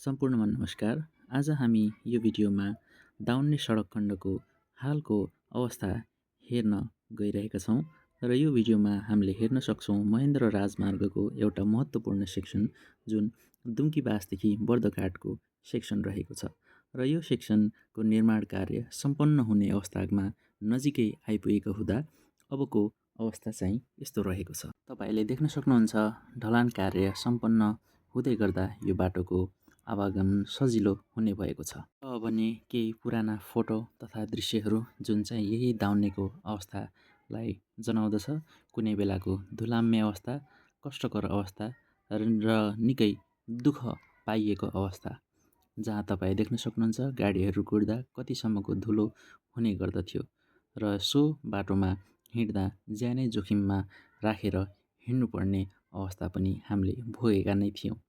सम्पूर्णमा नमस्कार। आज हामी यो भिडियोमा दाउन्ने सडक खण्डको हालको अवस्था हेर्न गइरहेका छौँ र यो भिडियोमा हामीले हेर्न सक्छौँ महेन्द्र राजमार्गको एउटा महत्त्वपूर्ण सेक्सन जुन दुम्कीबासदेखि बर्दघाटको सेक्सन रहेको छ र यो सेक्सनको निर्माण कार्य सम्पन्न हुने अवस्थामा नजिकै आइपुगेको हुँदा अबको अवस्था चाहिँ यस्तो रहेको छ। तपाईले देख्न सक्नुहुन्छ ढलान कार्य सम्पन्न हुँदै गर्दा यो बाटोको आवागमन सजिलो हुने भएको छ। अब भने केही पुराना फोटो तथा दृश्यहरू जुन चाहिँ यही दाउन्नेको अवस्थालाई जनाउँदछ। कुनै बेलाको धुलाम्य अवस्था, कष्टकर अवस्था र निकै दुःख पाइएको अवस्था, जहाँ तपाईँ देख्न सक्नुहुन्छ गाडीहरू कुर्दा कतिसम्मको धुलो हुने गर्दथ्यो र सो बाटोमा हिँड्दा ज्यानै जोखिममा राखेर हिँड्नुपर्ने अवस्था पनि हामीले भोगेका नै थियौँ।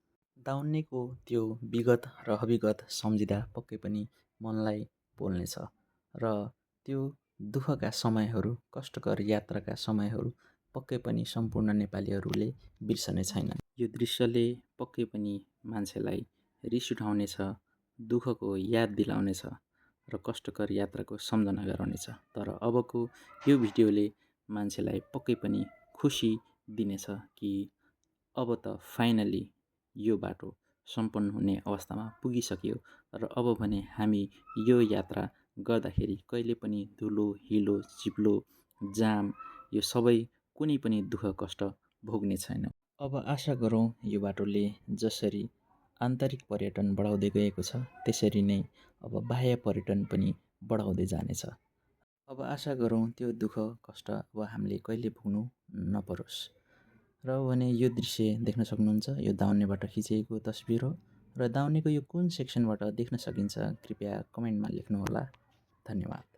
दाउन्नेको त्यो विगत र हविगत सम्झिँदा पक्कै पनि मनलाई पोल्नेछ र त्यो दुःखका समयहरू, कष्टकर यात्राका समयहरू पक्कै पनि सम्पूर्ण नेपालीहरूले बिर्सने छैनन्। यो दृश्यले पक्कै पनि मान्छेलाई रिस उठाउनेछ, दुःखको याद दिलाउनेछ र कष्टकर यात्राको सम्झना गराउनेछ। तर अबको यो भिडियोले मान्छेलाई पक्कै पनि खुसी दिनेछ कि अब त फाइनली यो बाटो सम्पन्न हुने अवस्थामा पुगिसक्यो र अब भने हामी यो यात्रा गर्दाखेरि कहिले पनि धुलो, हिलो, चिप्लो, जाम यो सबै कुनै पनि दुःख कष्ट भोग्ने छैनौँ। अब आशा गरौँ यो बाटोले जसरी आन्तरिक पर्यटन बढाउँदै गएको छ त्यसरी नै अब बाह्य पर्यटन पनि बढाउँदै जानेछ। अब आशा गरौँ त्यो दुःख कष्ट अब हामीले कहिले भोग्नु नपरोस्। र भने यो दृश्य देख्न सक्नुहुन्छ यो दाउन्नेबाट खिचेको तस्बिर हो र दाउन्नेको यो कुन सेक्सनबाट देख्न सकिन्छ कृपया कमेन्टमा लेख्नुहोला। धन्यवाद।